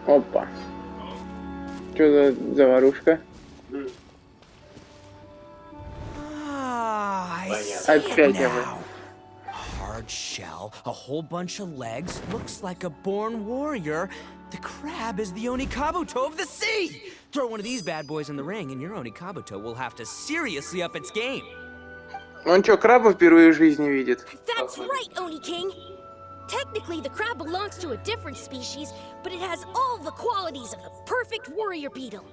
Опа. Что за заварушка? Опять я вы. Hard shell, a whole bunch of legs, looks like a born warrior. The crab is the Onikabuto of the sea! Throw one of these bad boys in the ring and your Onikabuto will have to seriously up its game. Он что, краба впервые в жизни видит? That's right, Oni King. Technically, the crab belongs to a different species, but it has all the qualities of the perfect warrior beetle.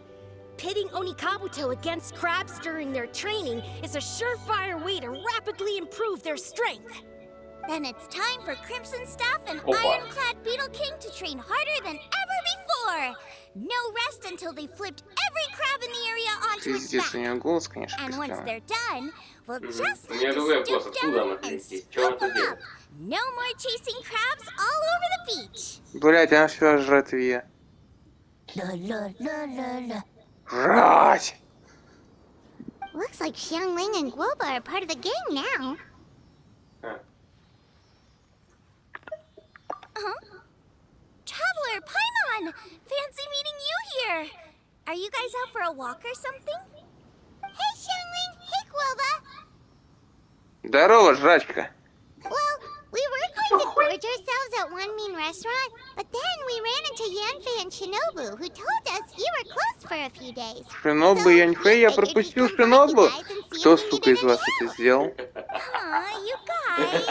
Pitting Onikabuto against crabs during their training is a surefire way to rapidly improve their strength. Then it's time for Crimson Staff and Ironclad Beetle King to train harder than ever before. No rest until they flipped every crab in the area onto its Пиздец, у back. него голос, конечно, And once костяной. they're done, we'll just У have меня to другой stoop вопрос. Откуда она down and здесь? Чё scoop она тут them делает? up. No more chasing crabs all over the beach. Блять, она все жратве. La. Жрать! Looks like Xiangling and Guoba are part of the gang now. Huh? Traveler, Paimon! Fancy meeting you here! Are you guys out for a walk or something? Hey, Xiangling! Hey, Guoba! Здорово, жрачка. Well, we were going to gorge ourselves at One Mean Restaurant, but then we ran into Yanfei and Shinobu, who told us you were closed for a few days. Шинобу, Яньфэй, я пропустил Шинобу. Кто, сука, из вас это сделал? Aw, you guys!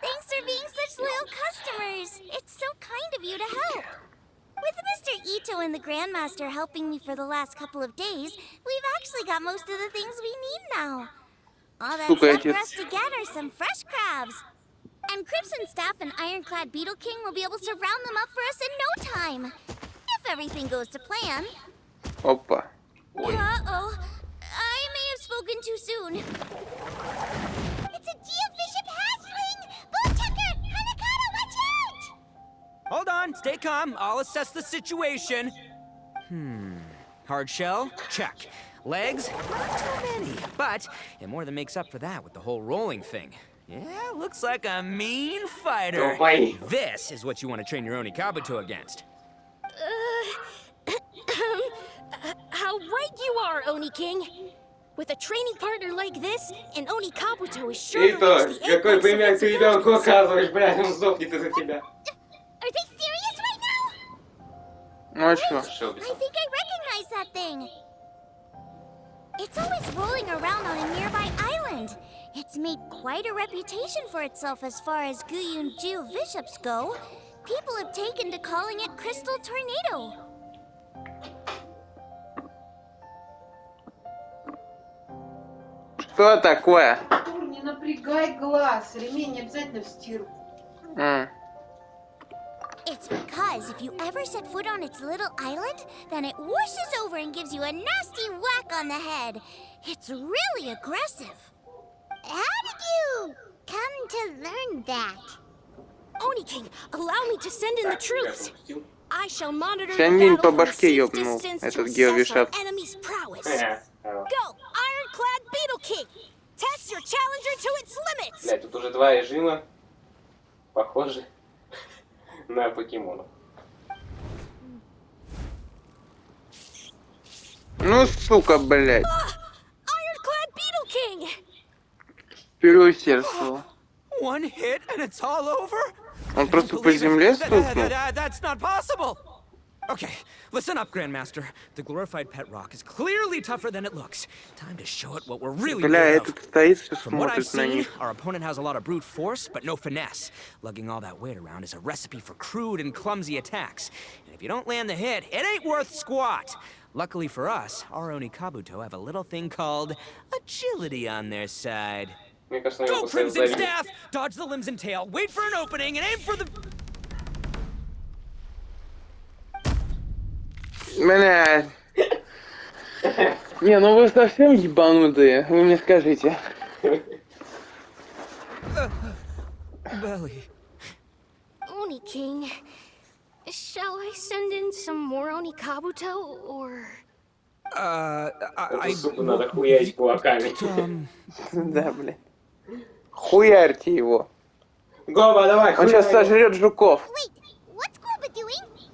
Thanks for being such loyal customers. It's so kind of you to help. With Mr. Ito and the Grandmaster helping me for the last couple of days, we've actually got most of the things we need now. All that's left for us to get are some fresh crabs. And Crimson Staff and Ironclad Beetle King will be able to round them up for us in no time. If everything goes to plan. Опа. Uh-oh. I may have spoken too soon. It's a geobishop hatchling! Bullchucker! Hanakata, watch out! Hold on, stay calm. I'll assess the situation. Hard shell? Check. Legs? Not too many. But it more than makes up for that with the whole rolling thing. Yeah, looks like a mean fighter. This is what you want to train your Onikabuto against. How right you are, Oni King. With a training partner like this, an Onikabuto is sure to Ито, reach the какой apex of пример its ты ребенку abilities. оказываешь, блядь, он сдохнет из-за тебя. Are they serious right now? Ну а что? Что, I think I recognize that thing. It's always rolling around on a nearby island. It's made quite a reputation for itself as far as Guyun geobishops go. People have taken to calling it Crystal Tornado. Что такое? Не напрягай глаз, ремень не обязательно в стирку. It's because if you ever set foot on its little island, then it whooshes over and gives you a nasty whack on the head. It's really aggressive. How did you come to learn that? Oni King, allow me to send in the troops. I shall monitor the Сянин battle по from a башке safe ёбнул distance этот to assess our геовишап. enemy's prowess. Блядь, Go, Ironclad Beetle King! Test your challenger to its limits! тут уже два режима. Похожи на покемонов. Ну, сука, блядь. Ironclad Beetle King! Переусердствовал. One hit and it's all over? Он просто по земле стукнул. That's not possible. Okay, listen up, Grandmaster. The glorified pet rock is clearly tougher than it looks. Time to show it what we're really Бля, made of. этот стоит, все From what I've смотрит на seen, них. our opponent has a lot of brute force, but no finesse. Lugging all that weight around is a recipe for crude and clumsy attacks. And if you don't land the hit, it ain't worth squat. Luckily for us, our Onikabuto have a little thing called agility on their side. Мне кажется, на него Go, постоянно Crimson давить. Staff! Dodge the limbs and tail, wait for an opening, and aim for the... Блядь. Не, ну вы совсем ебанутые, вы мне скажите. Belly. Oni King, shall I send in some more Onikabuto, or... Эту суку надо хуярить кулаками. Да, блядь. Хуярьте его. Гоба, давай, Он сейчас хуярь его. сожрет жуков. Wait, what's Guoba doing?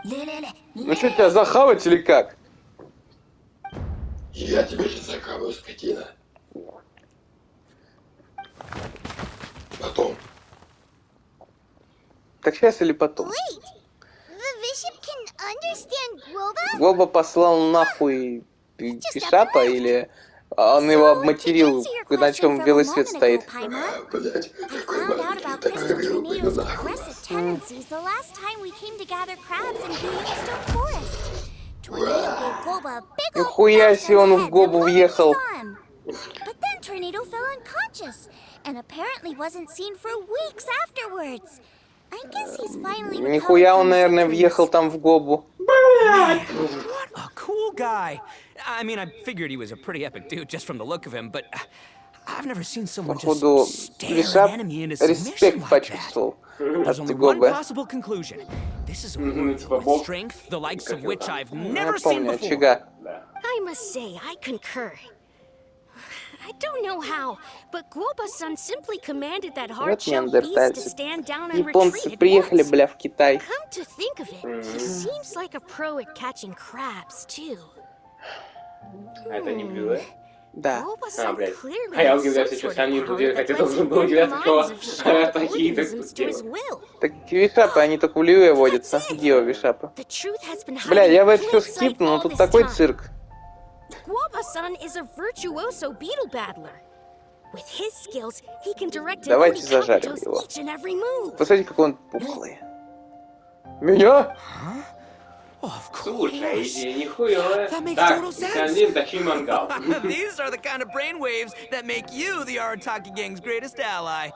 Ну что, тебя захавать или как? Я тебя сейчас закапаю, скотина. Потом. Так сейчас или потом? Wait, the bishop can understand Groba? Гоба послал нахуй Пишапа или он его обматерил, на чем белый свет стоит? Блять, I какой found out маленький, about так Crystal говорил, блин, Tornado's нахуй. aggressive tendencies the last time we came to gather crabs in Greenstone Forest. Tornado gave Groba a big old Нихуя bash себе on он the в head the Гобу moment he въехал. saw him. But then Tornado fell unconscious and apparently wasn't seen for weeks afterwards. I guess he's finally recovered Нихуя from он, his наверное, injuries. въехал там в Гобу. What a cool guy. I mean, I figured he was a pretty epic dude just from the look of him, but I've never seen someone just Походу, stare an Пишап enemy into submission респект like that. почувствовал There's от only one Гобы. possible conclusion. This is a warrior типа with бог. strength, the likes of Как его which там? I've Я never seen помню, before. очага. Да. I must say, I concur. I don't know how, but Guoba-san simply commanded that Вот hard-shelled beast to неандертальцы. stand down and Японцы retreat at приехали, once. бля, в Китай. Come to think of it, he seems like a pro at catching crabs, too. А это не блюдо? Да. Guoba-san блядь. clearly А я has удивляюсь, some что sort сам of не power удивляюсь, that хотя lets должен him был bend the удивляться, что minds of shelled такие так organisms to his сделал. will. Так вишапы, они только в Ливе водятся. Гео вишапы. The truth has been Бля, hiding я in бы это все plain sight скипнул, но all тут this такой time. цирк. Guoba-san is a virtuoso beetle battler. With his skills, he can direct an Давайте Oni зажарим Kabuto's его. each and every move. Посмотрите, какой он пухлый. Меня? Oh, of Слушай, course. идея нихуевая. That makes Так, total sense. Итальян, тащи мангал. These are the kind of brainwaves that make you the Arataki gang's greatest ally.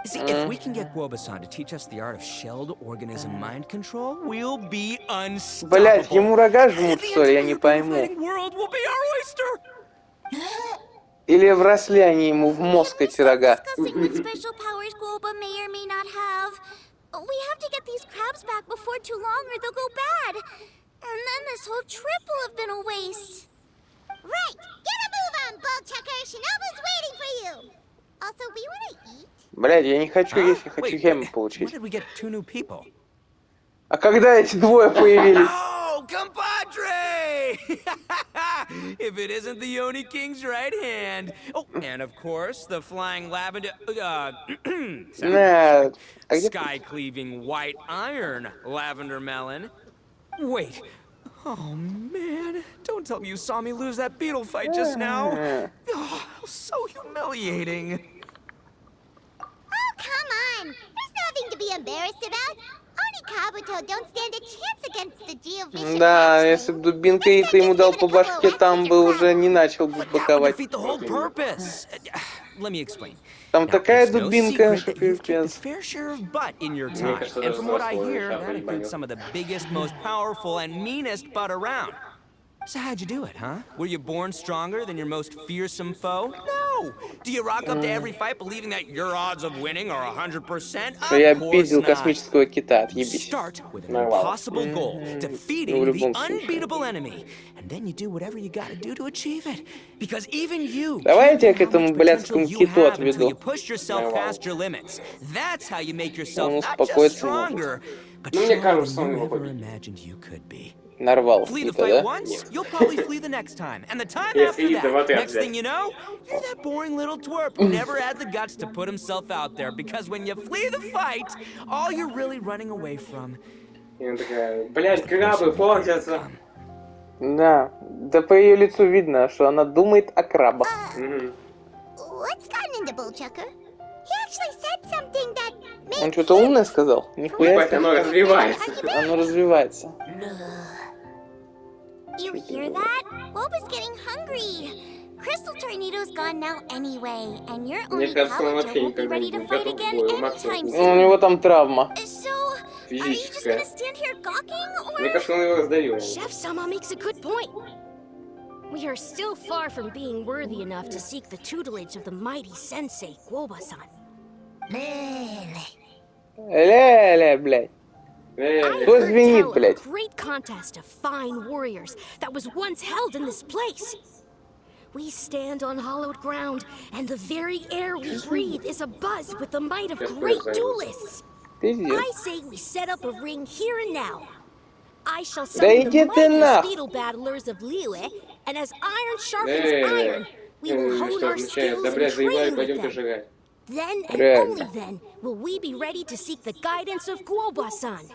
See, if we can get Guoba-san to teach us the art of shelled organism mind control, we'll be unstoppable. Блять, ему рога жмут, The что ли, я не entire пойму. fighting world will be our oyster. Или вросли они ему в мозг эти рога. Discussing what special powers Groba may or may not have. We have to get these crabs back before too long or they'll go bad. And then this whole trip will have been a waste. Right! Get a move on, Bullchucker! Shinobu's waiting for you! Also, we want to eat? Блять, я не хочу есть, я хочу Wait, гемы when получить. did we get 2 new people? А когда эти двое появились? Oh, compadre! If it isn't the Oni King's right hand. Oh, and of course, the flying lavender... На, а где... Sky-cleaving white iron lavender melon. Wait. Oh, man. Don't tell me you saw me lose that beetle fight just now. Oh, so humiliating. Oh, come on! There's nothing to be embarrassed about. Oni Kabuto don't stand a chance against the Geovician. Да, если бы дубинкой ты ему дал по башке, там бы уже не начал бы That would боковать. defeat the whole purpose. Let me explain. Там Now, такая it's no dubinka, secret что that you've kicked пипец. a fair share of butt in your Мне time. кажется, And from what I взрослый hear, шапка that не includes поймет. some of the biggest, most powerful, and meanest butt around. So how'd you do it, huh? Were you born stronger than your most fearsome foe? No! Do you rock up to every fight believing that your odds of winning are 100%? Что я Of course обидел not. космического кита, You отъебись. start with an Ну, ладно. impossible goal, Ну, defeating в the любом случае. unbeatable enemy. And then you do whatever you gotta do to achieve it. Because even you Давай я can't тебя know к how этому much блядскому potential you киту have until отведу. you push yourself Ну, ладно. past your limits. That's how you make yourself Он not just успокоиться не может. stronger, but Ну, мне stronger кажется, он than you его ever победит. imagined you could be. Нарвал Flee the кита, fight да? once, you'll probably flee the next time. And the time Если after и that, вот это next взять. thing you know, you're that boring little twerp who never had the guts to put himself out there. Because when you flee the fight, all you're really running away from И она такая, блядь, крабы портятся. Да, да по ее лицу видно, что она думает о крабах. Мгм. What's gotten into Bullchucker? He actually said something that Он made что-то умное сказал? Нихуя Ебать, себе. оно развивается. Оно развивается. You hear that? Boba's getting hungry. Crystal Tornado's gone now anyway, and your Мне Oni кажется, он Kabuto вообще won't be никогда ready не to будет fight готов к again бою. anytime Максимум. У soon. него там травма. So, are you just Физическая. gonna stand here gawking, Мне or... кажется, он его раздавил. Chef-sama makes a good point. We are still far from being worthy enough to seek the tutelage of the mighty sensei, Guoba-san. Ля-ля, блядь. I Кто heard звенит, tell of a блядь? great contest of fine warriors that was once held in this place. We stand on hallowed ground, and the very air we breathe is abuzz with the might of great duelists. Пиздец. I say we set up a ring here and now. I shall Да summon иди the ты mightiest нахуй. beetle battlers of Liyue, and as iron sharpens iron, we will hone Что our означает? skills Да, in блядь, заебали, training with пойдемте them. жрать. Then and only Реально. then will we be ready to seek the guidance of Guoba-san.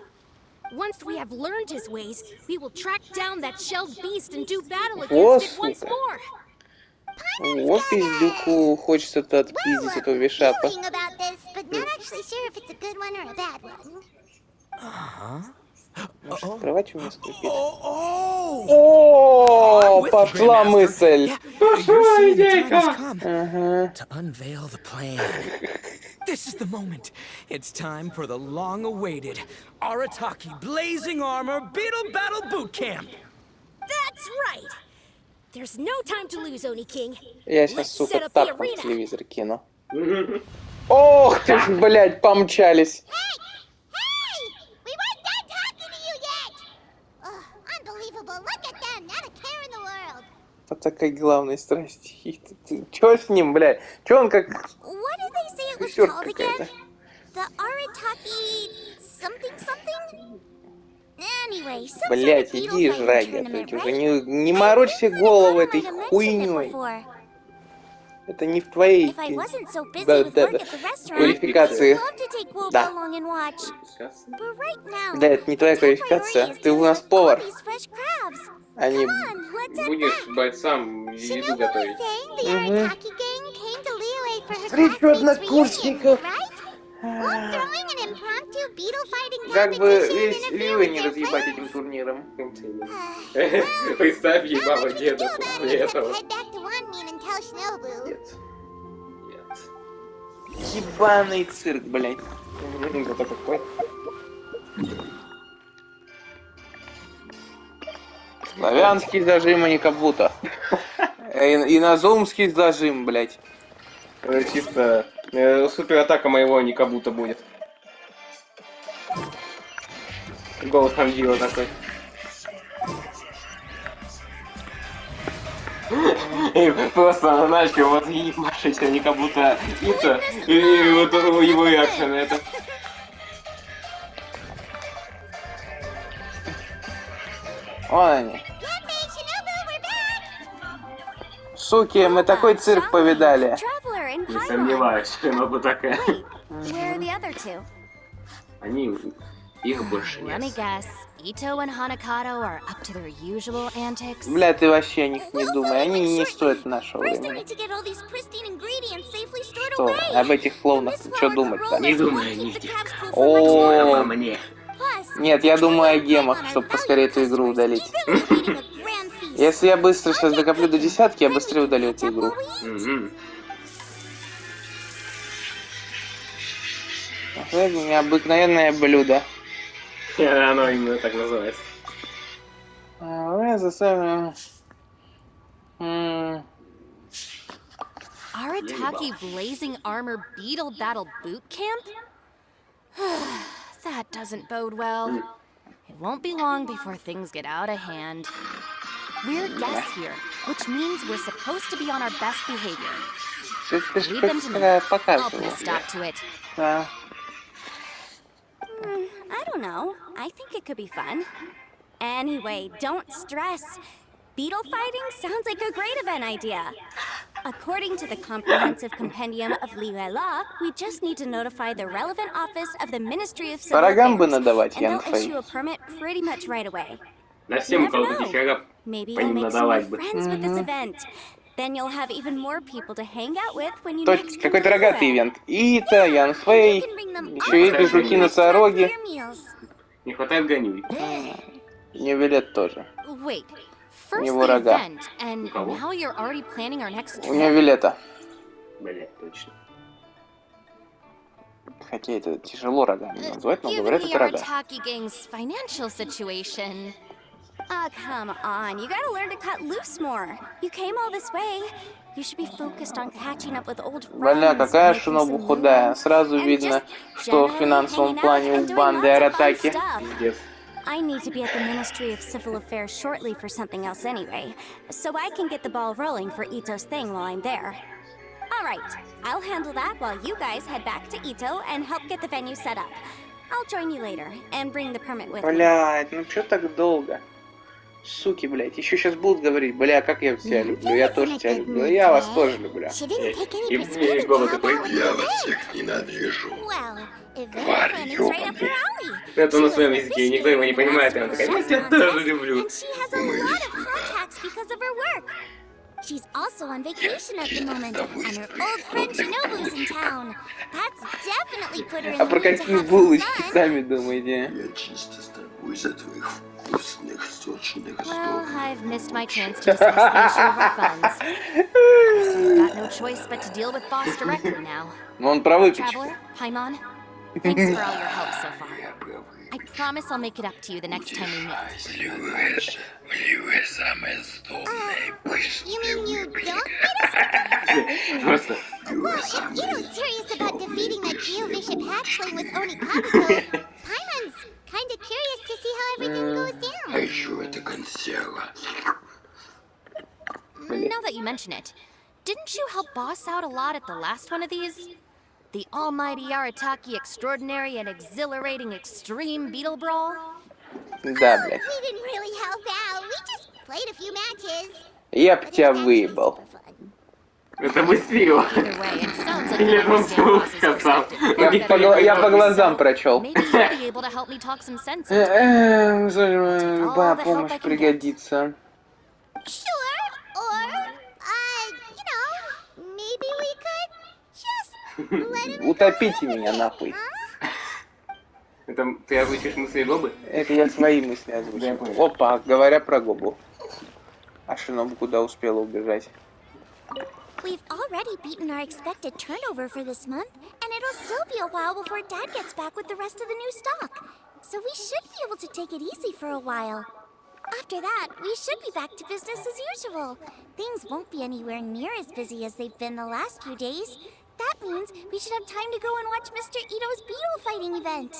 Once we have learned his ways, we will track down that shelled beast and do battle Во, against it once сука. more. Вот пиздюку хочется-то отпиздить этого вишапа. Feeling about this, but not actually sure if it's a good one or a bad one. Может, кровать у меня скрипит? Oh! О, With the пошла Grandmaster. мысль. Yeah, Пошла you're saying the time идейка. has come Ага. to unveil the plan. This is the moment. It's time for the long-awaited Arataki Blazing Armor Beetle Battle Boot Camp. That's right. There's no time to lose, Oni King. Я Let's сейчас, set сука, up the так на arena. телевизор кину. Ох ты ж, блядь, помчались. Hey! We weren't done talking to you yet! Ugh, unbelievable. Look at them. Not a care in the world. По такой главной страсти. Чё с ним, блядь? Чё он как What did they say it was чёрт called какая-то? again? The Arataki something something? Anyway, some sort Блядь, of beetle иди fighting жрать tournament, готовить уже. right? Не морочься голову этой I mentioned it хуйнёй. before. Это не в твоей If I wasn't so busy да, with да, work да, at the restaurant, квалификации. I'd love to take Woba Да. along and watch. But right now, Да, это не твоя my top квалификация. priority is Ты у dealing нас with all повар. these fresh crabs. А не... Come on, let's head Будешь back. бойцам еду Shinobu was готовить. saying the Arataki gang came to Liyue for her Встречу classmates' однокурсников. reunion, right? Won't throwing an impromptu beetle fighting Как бы competition весь interfere Лиуэ with не their разъебать plans? этим турниром. Представь Not ебало much we can деда do about it после except этого. head back to Wanmin and tell Shinobu. Нет. Нет. Ебаный цирк, блядь. Это какой? Славянский зажим, а не как будто. Иноземский зажим, блядь. Чисто суператака моего не как будто будет. Голос Хамдила такой. И просто начал вот ебашить, не как будто Ита, и вот его реакция на это. Вон они. Yanmei, Shinobu, we're back! Суки, мы такой цирк повидали. Traveler and Не Paimon. сомневаюсь, что она бы такая. Wait, where are the other two? Они, их больше Let me нет. guess. Ito and Hanakato are up to their usual antics. Бля, ты вообще о них не We'll думай. find Они them не shortly. стоят нашего First, I времени. need to get all these pristine ingredients safely stored Что, away. об этих клоунах The что Mistflower думать-то? Corollars Не думай won't о keep них. the crabs cool for much longer. О, Мне. Plus, нет, я думаю о Paimon гемах, are чтобы valued поскорее эту игру customers, удалить. eagerly awaiting a grand feast. Если я быстро сейчас докоплю до десятки, я Then we быстрее can удалю catch эту up игру. while we eat. Мгм. Это необыкновенное блюдо. Оно именно так называется. Мы заставим... Arataki Blazing Armor Beetle Battle Boot Camp? That doesn't bode well. It won't be long before things get out of hand. We're guests here, which means we're supposed to be on our best behavior. Ты ж Leave them to me. I'll put a показывал. stop to it. Да. I don't know. I think it could be fun. Anyway, don't stress. Beetle fighting sounds like a great event idea. According to the comprehensive compendium of Liyue law, we just need to notify the relevant office of the Ministry of Civil Врагам бы Affairs, надавать, and they'll Янфэй. issue a permit pretty much right away. На You всем у never кого-то know. дичага Maybe по you'll ним make some надавать new бы. friends with this event. Then you'll have even more people to hang out with when you Точно, next come какой-то to рогатый Liyue. ивент. Ита, Янфэй, You can bring them еще all и to эти жуки the носороги. restaurant for your meals. Не хватает гонюй. Не билет тоже. Wait, first него the рога. event, and кого? now you're already planning our next У него trip? Вилета. Блять, точно. Хотя это тяжело рогами назвать, но Given говорят, the это рога. Arataki gang's financial situation. Come on, you gotta learn to cut loose more. You came all this way. You should be focused on catching up with old friends. Бля, какая making Шинобу some new худая. ones, Сразу and видно, just что в generally финансовом hanging out плане у and doing банды lots of fun Аратаки. stuff. Пиздец. I need to be at the Ministry of Civil Affairs shortly for something else anyway, so I can get the ball rolling for Ito's thing while I'm there. All right, I'll handle that while you guys head back to Ito and help get the venue set up. I'll join you later and bring the permit with me. Блядь, ну чё так долго? Суки, блядь, еще сейчас будут говорить, бля, как я тебя люблю, я тоже тебя люблю, я вас тоже люблю. She didn't take any И persuading голос to такой. help out with Я the вас event. всех ненавижу. Well, event Тварь planning's right up her ёбаная. alley. Это She на was своем an языке, никто его не officiator понимает, и in она the такая, я chef тебя contest, тоже люблю. and she has a lot of contacts because of her work. She's also on vacation at the moment, and her old friend Shinobu's in town. That's definitely put her in А the про mood to какие have some булочки fun. сами думаете? Я чисто с тобой за твоих вкусных, сочных Well, сдобных. I've missed my chance to discuss the issue of our funds. Guess we've got no choice but to deal with boss directly now. Ну он про выпечку. Traveler, Paimon, thanks for all your help so far. Я правый. I promise I'll make it up to you the next time we meet. Вливай самое сдобное, пышное. You mean you don't beat us? Просто. Well, if Ito's serious about defeating that Geovicious hatchling with Oni Kabuto, Paimon's kinda curious to see how everything goes А down. еще это консерва. Now that you mention it, didn't you help boss out a lot at the last one of these? The almighty Arataki extraordinary and exhilarating extreme beetle brawl? Да, блядь. We didn't really help out. We just played a few matches. Я б тебя выебал. Это быстрее. Either way, it sounds like Или you он understand вслух boss's сказал. perspective. Ну, никто не Я по понял. глазам прочел. Maybe you'll be able to help me talk some sense into it. Любая помощь пригодится. Sure, or, you know, maybe we could just let him Утопите меня нахуй. Это ты озвучишь мысли Гобы? Это я свои мысли озвучил. Опа, говоря про Гобу. А Шинобу куда успела убежать? We've already beaten our expected turnover for this month, and it'll still be a while before Dad gets back with the rest of the new stock. So we should be able to take it easy for a while. After that, we should be back to business as usual. Things won't be anywhere near as busy as they've been the last few days. That means we should have time to go and watch Mr. Ito's beetle fighting event.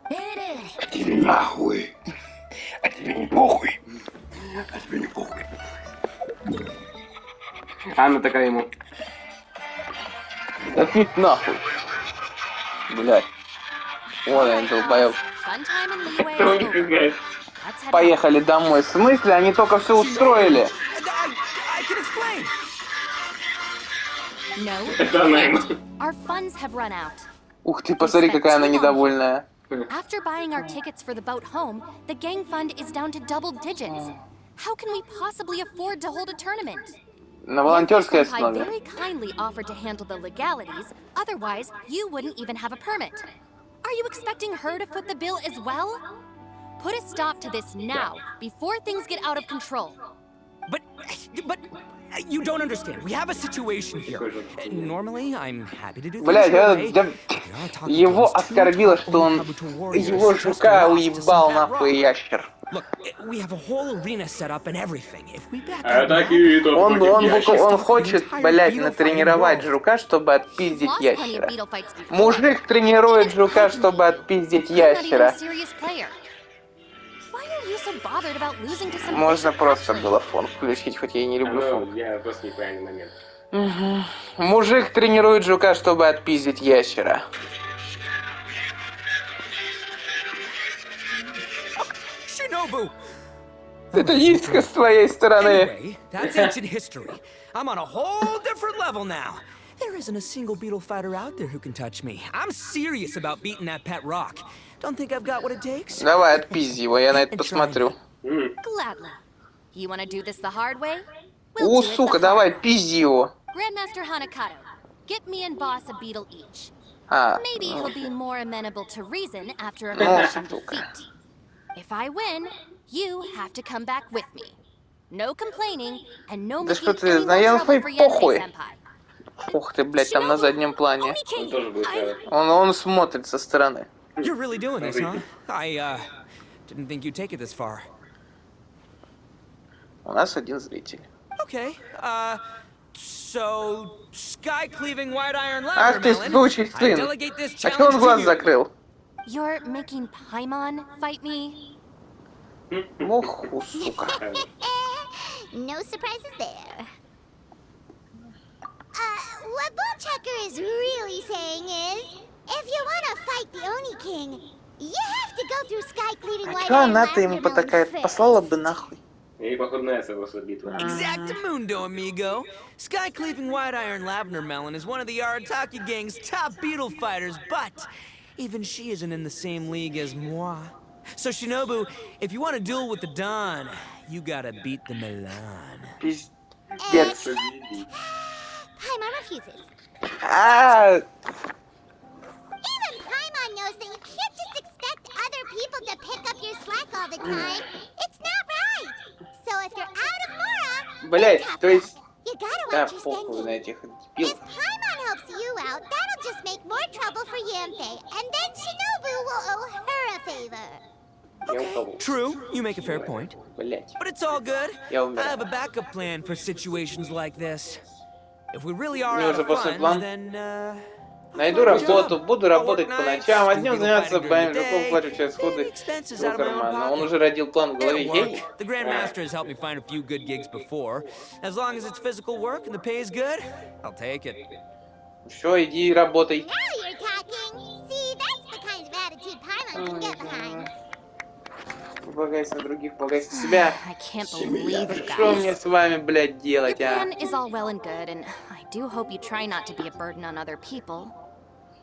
А тебе нахуй. А тебе не похуй. А тебе не похуй. Анна такая ему. Да ты нахуй. Блядь. Вон они, долбоёб. Fun time in Liyue Что он is over. сказать? Let's head Поехали домой. В смысле? Они только все устроили. I can explain. out. No, Это она ему. our funds have run out. Ух ты, посмотри, какая она недовольная. After buying our tickets for the boat home, the gang fund is down to double digits. How can we possibly afford to hold a tournament? На волонтерской Senpai основе. very kindly offered to handle the legalities, otherwise you wouldn't even have a permit. Are you expecting her to foot the bill as well? Put a stop to this now, before things get out of control. But you don't understand. We have a situation here. Normally, I'm happy to do things Блядь, your way. его оскорбило, что он его жука уебал нахуй ящер. Look, we have a whole arena set up and everything. If we back А out now, такие тут Он хочет, блядь, натренировать жука, чтобы отпиздить Lost plenty of ящера. beetle fights before. Мужик тренирует жука, чтобы отпиздить You're not even a ящера. serious player. Why are you so bothered about losing to some Можно bishop просто hatchling? было фон включить, хоть я и не люблю Ну, фон. я просто неправильный момент. Мужик тренирует жука, чтобы отпиздить ящера. Shinobu! Это низко с твоей стороны. Anyway, that's ancient history. I'm on a whole different level now. There isn't a single beetle fighter out there who can touch me. I'm serious about beating that pet rock. Don't think I've got what it takes? Давай, отпизди его, я на это посмотрю. Gladly. You want to do this the hard way? О, We'll do it сука, the давай, hard way. пизди его. Grandmaster Hanakato, get me and Boss a beetle each. А, Maybe he'll be more amenable to reason after a crushing defeat. If I win, you have to come back with me. No complaining and no Да making что ты, any more наелся, trouble for Yensei похуй. Senpai. ух ты, блядь, там на заднем плане. Он тоже будет делать. Он смотрит со стороны. You're really doing this, huh? I didn't think you'd take it this far. У нас один зритель. Okay, so sky-cleaving white iron Ах ты, ladder, сучий I сын. delegate this А чего он challenge глаз to you. закрыл? You're making Paimon fight me? Ох, сука. No surprises there. What Bullchucker is really saying is, if you want to fight the Oni King, You have to go through sky cleaving А white чё iron она-то ему lavender melon потакает? first. Послала бы нахуй. И походу нравится его битва. Exactamundo, amigo. Sky cleaving white iron lavender melon is one of the Arataki gang's top beetle fighters, but even she isn't in the same league as moi. So Shinobu, if you want to duel with the Don, you gotta beat the Milan. Пиздец. Paimon refuses. А, Even Paimon knows that you can't just expect other people to pick up your slack all the time. It's not right. So if you're out of Mora, блять, tough то есть... luck. You gotta Да, watch your похуй на spending. этих If дебилов. Paimon helps you out, that'll just make more trouble for Yanfei, and then Shinobu will owe her a favor. Я упал. True, you make a fair point. Блять. But it's all good. Я I умер. have a backup plan for situations like this. If we really are Мне out уже of после funds, план. then, Найду работу, буду работать по ночам, а днем заниматься боем жуков, плачу через ходы его кармана. Он уже родил план в голове. It'll Гений. work. The Grandmaster has helped me find a few good gigs before. As long as it's physical work and the pay is good, I'll take it. Все, иди работай. Now you're talking. See, that's the kind of attitude Paimon can get behind. Полагайся на других, полагайся на себя. I can't believe you Что мне guys. с вами, блядь, Your делать, а? plan is all well and good, and I do hope you try not to be a burden on other people.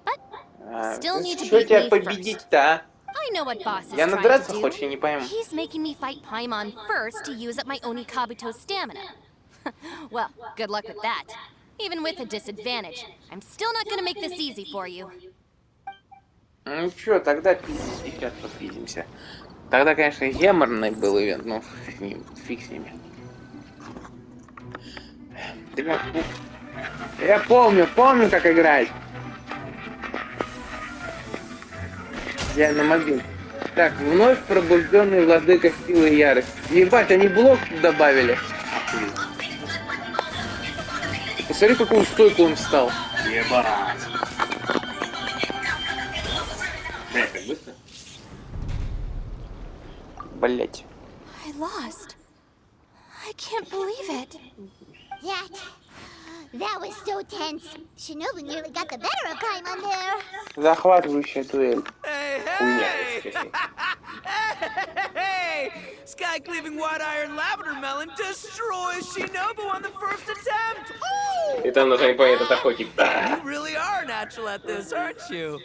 But still need to Что beat тебя me победить-то, а? I know what boss is Я trying надраться to хочешь, do. я не пойму. He's making me fight Paimon first to use up my Oni Kabuto's stamina. Well, good luck with that. Even with a disadvantage, I'm still not gonna make this easy for you. Ну чё, тогда пиздись, сейчас попиздимся. Тогда, конечно, геморный был ивент, но фиг с ними. Я помню, как играть. Я на мобил. Так, вновь пробужденный владыка силы и ярости. Ебать, они блок добавили. Посмотри, какую стойку он встал. Ебать. Блять, как быстро. Блять. I lost. I can't believe it. That was so tense. Shinobu nearly got the better of Paimon there. Захватывающая дуэль. Hey, Хуйня, hey! если честно. Hey! Sky cleaving white iron lavender melon destroys Shinobu on the first attempt. Ooh! И там даже не понятно, это охотник. You really are natural at this, aren't you?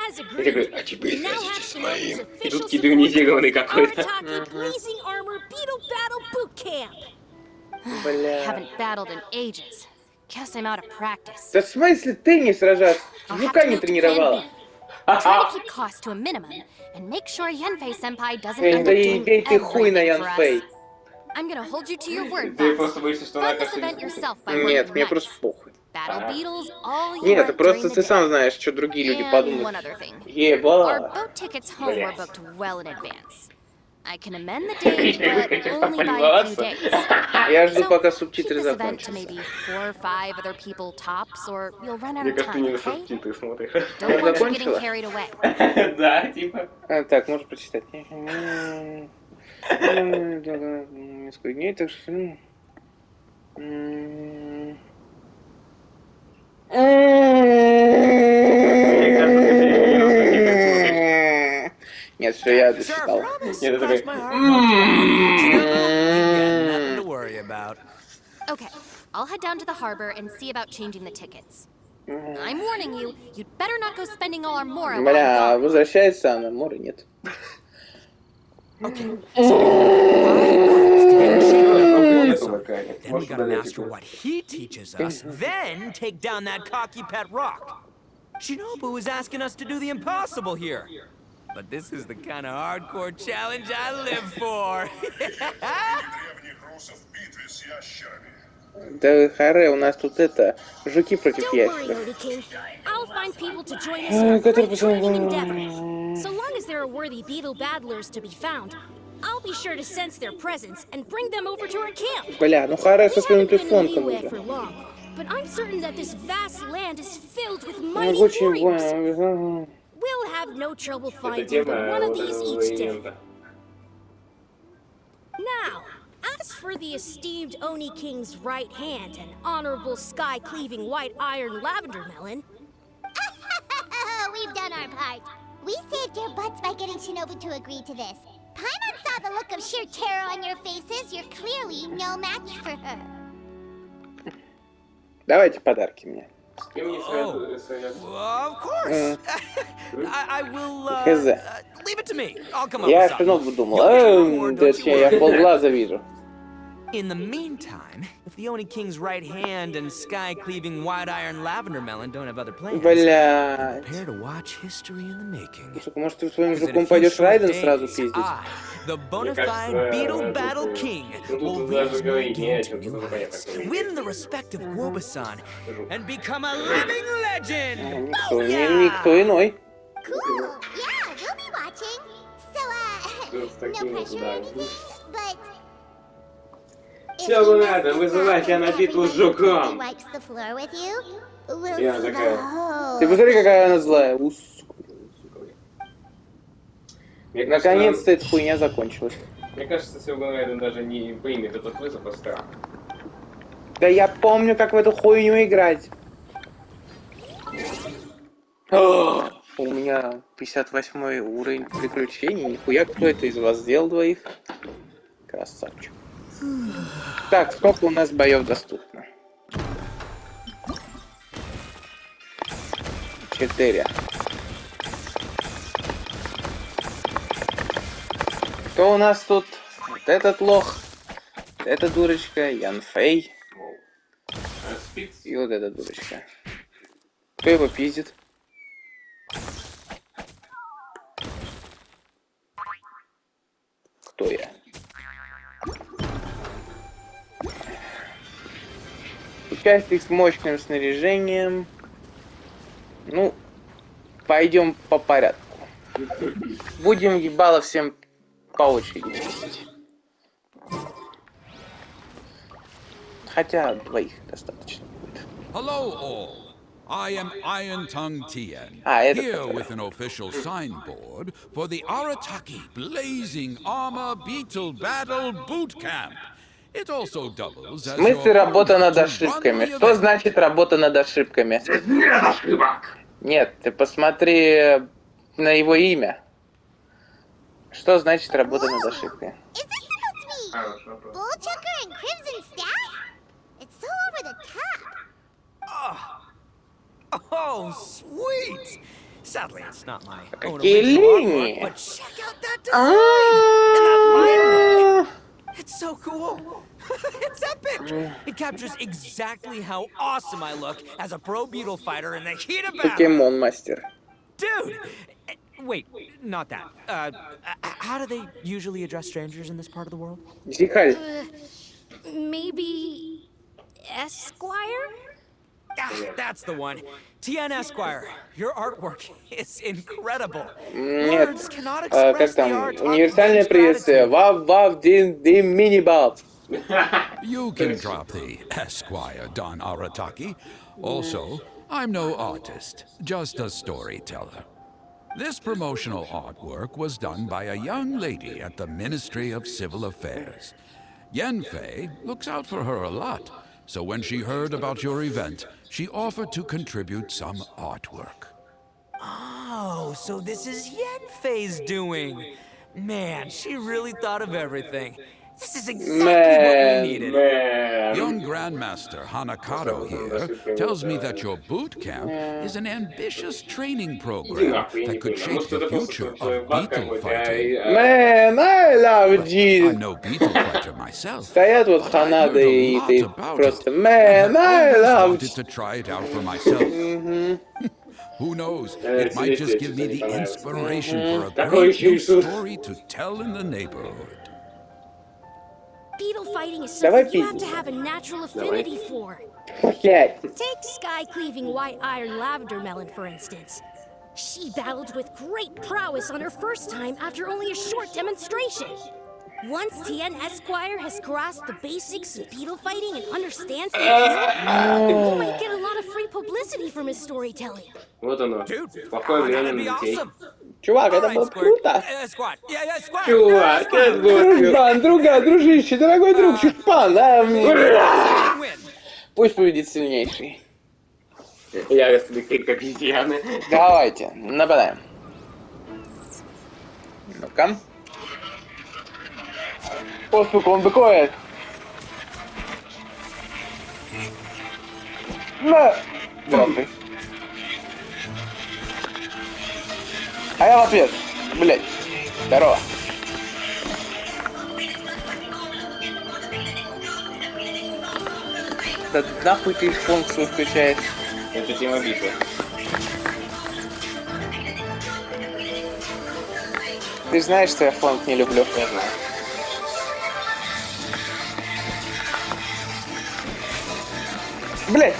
As И такой, agreed, А теперь we now have хотите Shinobu's своим? И official тут support гидронизированный for какой-то. Arataki Blazing Armor Beetle Battle Boot Camp. Бля. Haven't battled in ages. Guess I'm out of practice. Да в смысле ты не сражаться? I'll have Жука to не make a тренировала. plan B. Try to keep costs to a minimum and make sure Yanfei-senpai doesn't Эй, end да up и doing бей ты хуй на everything for Янфэй. us. I'm gonna hold you to your word, Ты boss. просто боишься, что она Run this как-то... event yourself by Нет, working мне nights. просто похуй. Battle beetles all Нет, year это during просто the ты day. сам знаешь, что другие люди And подумают. one other thing. Our Ебать. boat tickets home were Блядь. booked well in advance. I can amend the date, but only by a few days. Я жду, So, пока keep субтитры this event to закончатся. maybe 4 or 5 other people tops, or you'll run out Мне of кажется, ты time, не на okay? субтитры смотришь. Don't want you getting Закончила? carried away. Да, типа. Так, можешь прочитать. Несколько дней, так что... Нет, все, я Sure, дочитал. promise. Нет, это Cross такой... my heart. You got nothing to worry about. Okay, I'll head down to the harbor and see about changing the tickets. I'm warning you, you'd better not go spending all our mora while Бля, I'm gone. возвращается она, море нет. Okay, so then we Может, gotta удалять master его. what he teaches us, then take down that cocky pet rock. Shinobu is asking us to do the impossible here. But this is the kind of hardcore challenge I live for. Древних русов в битве с ящерами. Да, харе, у нас тут это, жуки против Don't worry, ящеров. Lady King. I'll find people to join us in our Который great training endeavor. посмотрел. So long as there are worthy beetle battlers to be found, I'll be sure to sense their presence and bring them over to our camp. Бля, ну харе со We своим haven't been in тефлонком Liyue for уже. long, but I'm certain that this vast land is filled with Ну, mighty очень warriors. больно. We'll have no trouble Это finding but тема one of вот these этого each day. ивента. Now, as for the esteemed Oni King's right hand and honorable sky-cleaving white iron lavender melon, We've done our part. We saved your butts by getting Shinobu to agree to this. Paimon saw the look of sheer terror on your faces. You're clearly no match for her. Давайте подарки мне. С кем не Oh, советую? of course. I will Хз. leave it to me. I'll come up Я with something. Шинобу думал. You'll get your reward, don't you Точнее, я в worry. полглаза вижу. In the meantime, if the Oni King's right hand and sky-cleaving white iron lavender melon don't have other plans, Блядь. prepare to watch history in the making. Слушай, может ты своим 'Cause in a жуком few пойдешь short Райден сразу days, пиздить? I, the bona Мне fide кажется, Beetle Battle King, тут will даже raise my говорить не о game чем, to тут new уже понятно, heights, кто выиграет. win the respect of Wobasan, and become a living legend! Никто, Booyah! никто иной. Cool. Yeah, we'll be watching. So, no pressure or anything, but... Всё бы надо, вызывайте на битву с жуком. Wipes the floor with you. We'll Я see the такая. whole... Ты посмотри, какая она злая. Мне Наконец-то эта хуйня закончилась. Мне кажется, Сёгун даже не примет этот вызов, а страх. Да я помню, как в эту хуйню играть. О, у меня 58 уровень приключений. Нихуя, кто это из вас сделал двоих? Красавчик. Так, сколько у нас боев доступно? 4. Кто у нас тут? Вот этот лох, эта дурочка, Ян Фэй и вот эта дурочка. Кто его пиздит? Кто я? Участник с мощным снаряжением. Ну, пойдем по порядку. Будем ебало всем по очереди чистить. Хотя двоих достаточно будет. Hello, all. I am Iron Tongue Tien, это here который. with an official signboard for the Arataki Blazing Armor Beetle Battle Boot Camp. It also doubles В as смысле your работа над to run ошибками? the Что event. значит работа над ошибками? Нет ошибок. Нет, ты посмотри на его имя. Что значит работа над ошибками? Is this supposed to be Хороший вопрос. Bullchucker and Crimson Staff? It's so over the top. Oh, sweet! Sadly, it's not my own Какие original линии? artwork, but check out that design! And that line work! It's so cool! It's epic! It captures exactly how awesome I look as a pro beetle fighter in the heat of battle! Покемон мастер. Dude! Wait, not that. How do they usually address strangers in this part of the world? Зихаль. Maybe Esquire? Ah, that's the one. Tien Esquire, your artwork is incredible. Нет. Words cannot Как express the там? art of Универсальное immense приветствие. gratitude. Вав, вав, дин, дин, мини-баб. You can drop the Esquire, Don Arataki. Also, I'm no artist, just a storyteller. This promotional artwork was done by a young lady at the Ministry of Civil Affairs. Yenfei looks out for her a lot, so when she heard about your event, she offered to contribute some artwork. Oh, so this is Yenfei's doing. Man, she really thought of everything. This is exactly what we needed. Young Grandmaster Hanakato here tells me that your boot camp is an ambitious training program that could shape the future of beetle fighting. Man, I love I'm Jesus. no beetle fighter myself. Стоят вот but I've Ханада heard и a lot ты about просто it, man, and I I've always love wanted to try it out for myself. Who knows? It might just give me the inspiration for a great new story to tell in the neighborhood. Beetle fighting is Давай something you have to пиздить. have a natural affinity for. Блять. Take sky-cleaving white iron lavender melon, for instance. She battled with great prowess on her first time after only a short demonstration. Once Tien Esquire has grasped the basics of beetle fighting and understands the appeal, he might get a lot of free publicity from his storytelling. Вот оно. Dude, Плохое время that'd на be детей. awesome. Чувак, это Alright, было Squirt. круто. Squad. Yeah, Squad. Чувак, это было Дружбан, друга, дружище, дорогой друг, чушпан, да? Win. Пусть победит сильнейший. яростный крик обезьяны. Давайте, нападаем. Ну-ка. О, сука, он быкует. На! Здравствуй. А я в ответ. Блять. Здорово. Да нахуй ты функцию включаешь? Это тема битвы. Ты же знаешь, что я фонк не люблю. Я знаю. Блять.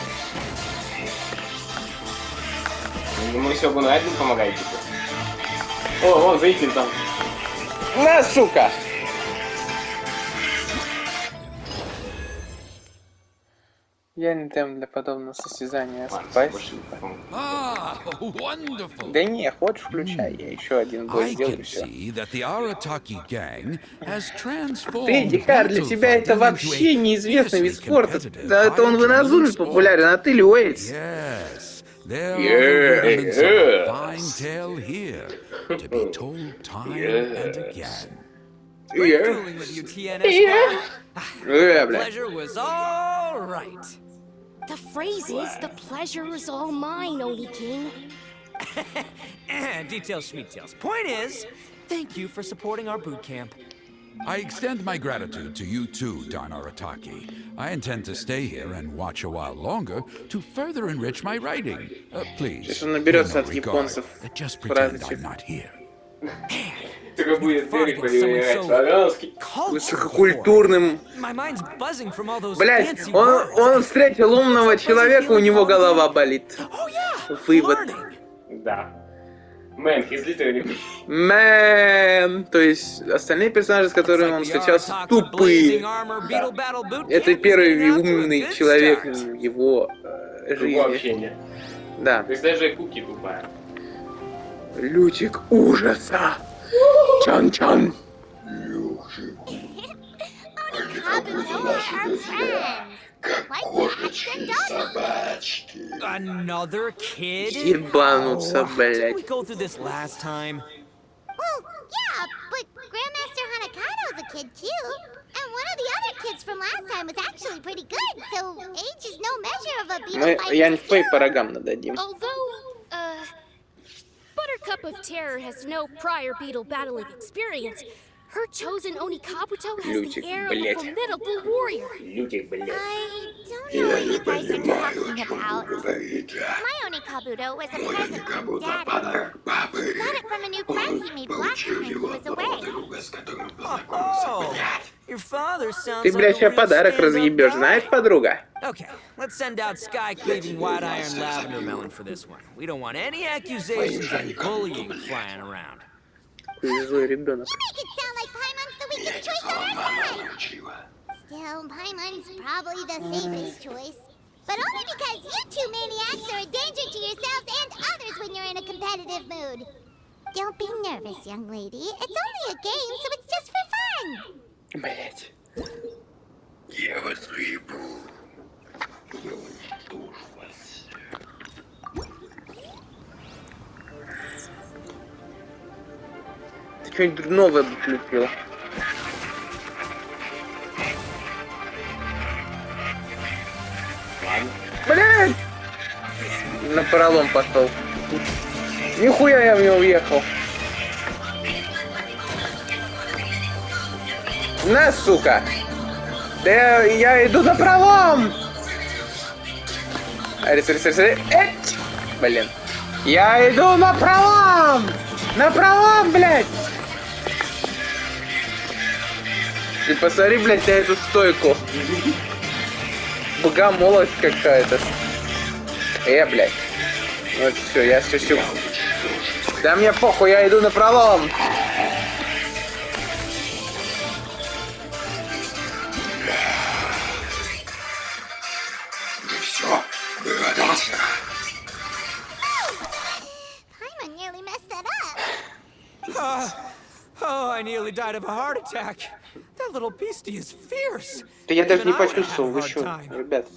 Ему еще бы на один помогает, типа. О, вон, зритель там. На, сука! Я не дам для подобного состязания. Спасибо. Ah, wonderful. Да не, хочешь включай, я еще один бой I сделаю can и все. see that the Arataki gang has Ты, transformed Дикар, для battle тебя это fighting into вообще a неизвестный вид fiercely спорта. competitive, Да это он в Иназуме high-adrenaline популярен, а ты Уэйтс. Yes, there are the rudiments of a fine tale here, to be told time and again. Great fooling with you, TNS. Pleasure was all right. The phrase is, the pleasure is all mine, Oni King. Details, schmeetails. Point is, thank you for supporting our boot camp. I extend my gratitude to you too, Don Arataki. I intend to stay here and watch a while longer to further enrich my writing. Please, Сейчас он pay наберется no от regard. японцев Just pretend фразочек. I'm not here. Только будет Цирк so по-русски. Высококультурным. My mind's buzzing from all those Блять, fancy он words. встретил умного человека, у него голова болит. Oh yeah, Вывод. learning. Да. Мэн, he's literally... Мэн. То есть остальные персонажи, с которыми он встречался, тупые. Это первый умный человек в его Его жизни. общение. Да. То есть даже Куки тупая. Лютик ужаса. Чан-чан. Another kid? Ебануться, Didn't we блять. go through this last time? Well, yeah, but Grandmaster Hanakado's a kid too. And one of the other kids from last time was actually pretty good, so age is no measure of a beetle Мы fighter's Янь-Фэй skill. по рогам нададим. Although, Buttercup of Terror has no prior beetle battling experience, her chosen Oni Kabuto has Лютик, the air of a блять. formidable warrior. Лютик, блядь. I don't know what you guys are talking about. My Oni Kabuto was a present from Daddy. He got it from a new friend he made last time he was away. Oh, your father sounds Ты, like блядь, a сейчас real подарок stand-up разъебешь, guy. знаешь, подруга? Okay, let's send out Sky Cleaving White Iron Lavender Melon for this one. We don't want any accusations of bullying flying around. Ты злой ребенок. You make it sound like Paimon's the weakest choice on our side. Still, Paimon's probably the safest choice. But only because you two maniacs are a danger to yourselves and others when you're in a competitive mood. Don't be nervous, young lady. It's only a game, so it's just for fun. Блять. Я вас уебу. Я уничтожу вас. Ты что-нибудь новое включил? Блять! На пролом пошел. Нихуя я в него уехал. На, сука! Да я иду на пролом! Эть! Блин. Я иду на пролом! На пролом, блядь! Ты посмотри, блядь, на эту стойку. Богомолость какая-то. Блядь. Вот все, я шучу. Да мне похуй, я иду на пролом. Все, догадался. Paimon nearly messed that up. Oh, I nearly died of a heart attack. That little beastie is fierce. Да я даже Even не I would have had a почувствовал, вы hard что, time. ребят.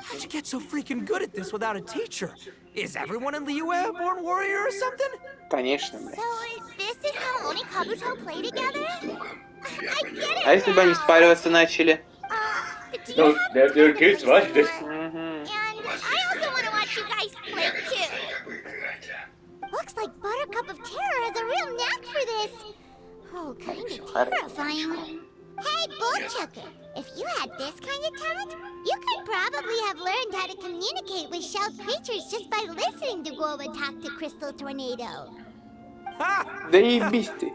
How'd you get so freaking good at this without a teacher? Is everyone in Liyue a born warrior or something? Конечно, блядь. So, this is how Oni Kabuto play together? I get А it если бы они now. спариваться начали? But do you have Their time to kids play watch some this. more? Угу. And I also want to watch you guys play too. Looks like Buttercup of Terror has a real knack for this. Oh, kind of terrifying. Hey, Bullchucker, if you had this kind of talent, you could probably have learned how to communicate with shelled creatures just by listening to Guoba talk to Crystal Tornado. Да ебись ты.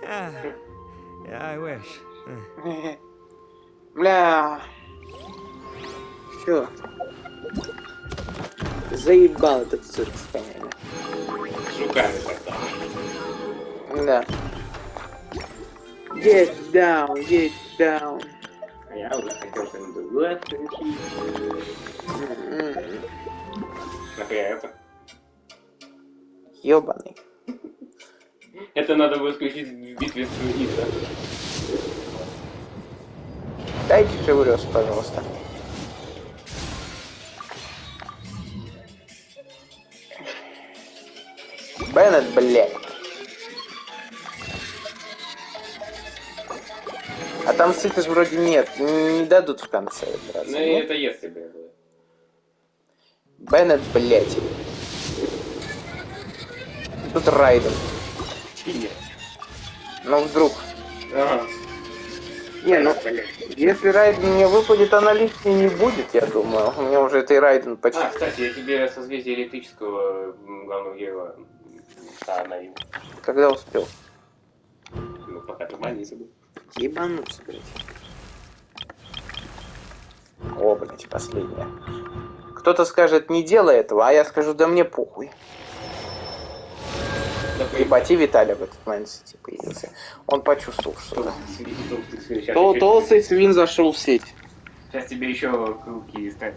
Yeah, I wish. Бля. Всё. Заебал этот цирк с конями. С жуками тогда. Да. Get down, get down. А я уже хотел что-нибудь другое включить. Например, это. Ёбаный. Это надо будет включить в битве с Нита. Дайте Шеврёс, пожалуйста. Беннет, блядь. А там сыпешь вроде нет, не дадут в конце. Ну и это если бы было. Беннет, блядь. Тут Райден. Нет. Ну вдруг. Ага. Не, ну, если Райден не выпадет, она лишней не будет, я думаю. У меня уже этой Райден почти. А, кстати, я тебе созвездие электрического главного героя налил. Когда успел? Ну, пока ты больница был. Ебануться, блядь. О, блядь, последняя. Кто-то скажет, не делай этого, а я скажу, да мне похуй. Ебать, и Виталий в этот момент в сети появился. Он почувствовал, что... Толстый свин зашел в сеть. Сейчас тебе еще руки искать.